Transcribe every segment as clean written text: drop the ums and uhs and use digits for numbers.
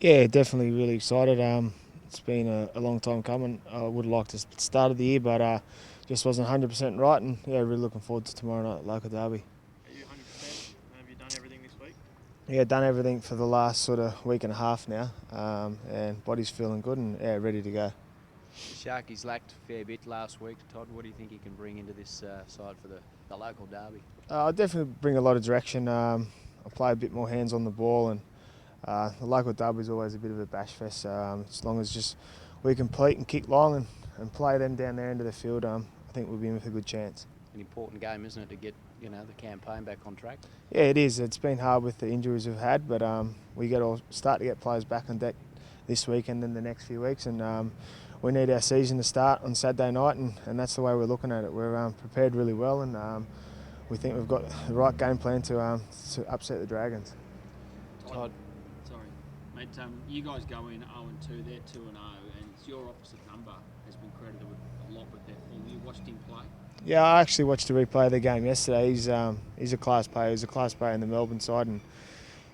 Yeah, definitely really excited. It's been a long time coming. I would have liked to start of the year, but just wasn't 100% right. And yeah, really looking forward to tomorrow night local derby. Are you 100%? Have you done everything this week? Yeah, done everything for the last sort of week and a half now, and body's feeling good and yeah, ready to go. The Sharkies lacked a fair bit last week. Todd, what do you think he can bring into this side for the local derby? I'll definitely bring a lot of direction. I'll play a bit more hands on the ball, and the local derby is always a bit of a bash fest. As long as just we compete and kick long and play them down there into the field, I think we'll be in with a good chance. An important game, isn't it, to get the campaign back on track? Yeah, it is. It's been hard with the injuries we've had, but we got to start to get players back on deck this week and then the next few weeks, and we need our season to start on Saturday night, and that's the way we're looking at it. We're prepared really well, and we think we've got the right game plan to upset the Dragons. Todd, sorry, mate. You guys go in 0-2, they're 2-0, and it's your opposite number has been credited with a lot with their form. You watched him play. Yeah, I actually watched the replay of the game yesterday. He's a class player. He's a class player in the Melbourne side, and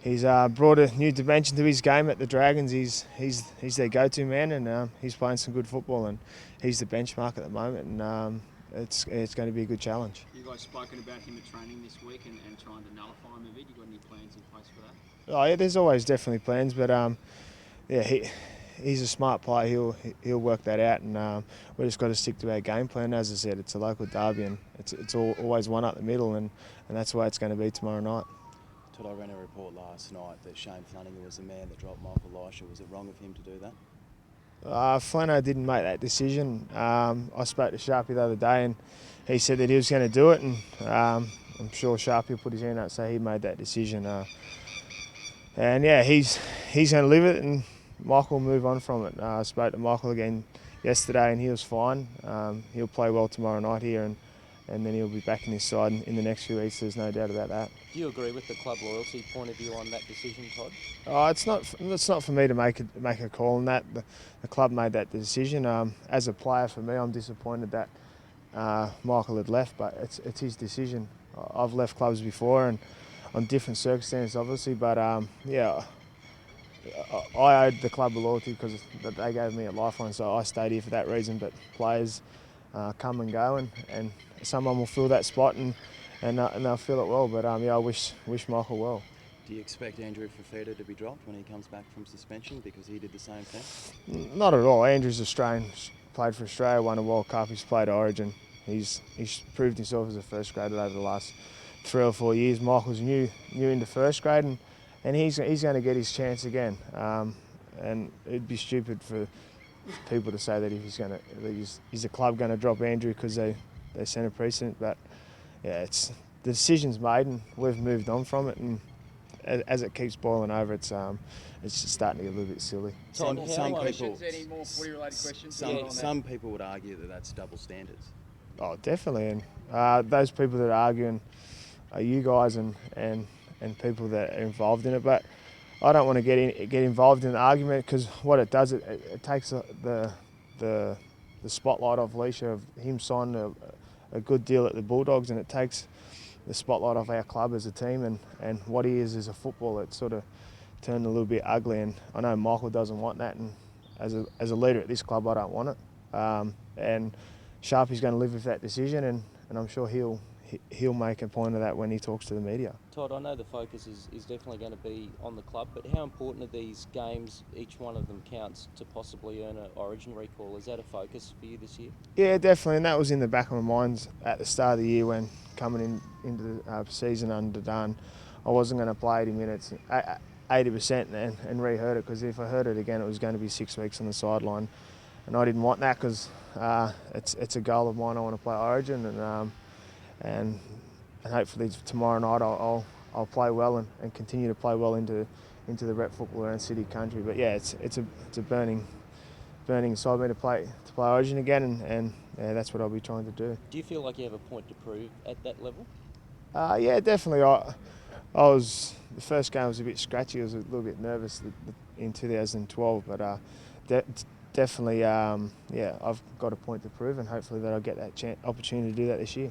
he's brought a new dimension to his game at the Dragons. He's their go-to man, and he's playing some good football, and he's the benchmark at the moment, and it's going to be a good challenge. You guys spoken about him at training this week and trying to nullify him a bit. You got any plans in place for that? Oh yeah, there's always definitely plans, but yeah, he's a smart player. He'll work that out, and we just got to stick to our game plan. As I said, it's a local derby, and it's always one up the middle, and that's the way it's going to be tomorrow night. Todd, I ran a report last night that Shane Flanagan was the man that dropped Michael Elisha. Was it wrong of him to do that? Flano didn't make that decision. I spoke to Sharpie the other day, and he said that he was going to do it, and I'm sure Sharpie will put his hand up and say he made that decision. And yeah, he's going to live it, and Michael will move on from it. I spoke to Michael again yesterday, and he was fine. He'll play well tomorrow night here, and then he'll be back in his side in the next few weeks. There's no doubt about that. Do you agree with the club loyalty point of view on that decision, Todd? It's not for me to make a call on that. The club made that decision. As a player, for me, I'm disappointed that Michael had left, but it's his decision. I've left clubs before, and on different circumstances, obviously, but yeah, I owed the club a loyalty because they gave me a lifeline, so I stayed here for that reason. But players come and go, and someone will fill that spot, and they'll fill it well. But yeah, I wish Michael well. Do you expect Andrew Fafita to be dropped when he comes back from suspension because he did the same thing? Not at all. Andrew's Australian, played for Australia, won a World Cup. He's played Origin. He's proved himself as a first grader over the last 3 or 4 years. Michael's new into first grade, and he's going to get his chance again. And it'd be stupid for people to say that if is the club going to drop Andrew because they sent a precedent. But yeah, the decision's made, and we've moved on from it. And as it keeps boiling over, it's just starting to get a little bit silly. Some people, Any more footy-related questions? some people would argue that that's double standards. Oh, definitely. And those people that are arguing are you guys and people that are involved in it. But I don't want to get involved in the argument, because what it does, it takes the spotlight off Elisha of him signing a good deal at the Bulldogs, and it takes the spotlight off our club as a team and what he is as a footballer. It's sort of turned a little bit ugly, and I know Michael doesn't want that, and as a leader at this club, I don't want it. And Sharpie's going to live with that decision, and I'm sure he'll make a point of that when he talks to the media. Todd, I know the focus is definitely going to be on the club, but how important are these games? Each one of them counts to possibly earn an Origin recall. Is that a focus for you this year? Yeah, definitely, and that was in the back of my mind at the start of the year when coming into the season underdone. I wasn't going to play 80 minutes, 80% and re-hurt it, because if I hurt it again, it was going to be 6 weeks on the sideline, and I didn't want that, because it's a goal of mine. I want to play Origin, and hopefully tomorrow night I'll play well and continue to play well into the rep football around City Country. But yeah, it's a burning inside me to play Origin again, and yeah, that's what I'll be trying to do. Do you feel like you have a point to prove at that level? Yeah, definitely. I was, the first game was a bit scratchy. I was a little bit nervous in 2012, but definitely, yeah, I've got a point to prove, and hopefully that I'll get that opportunity to do that this year.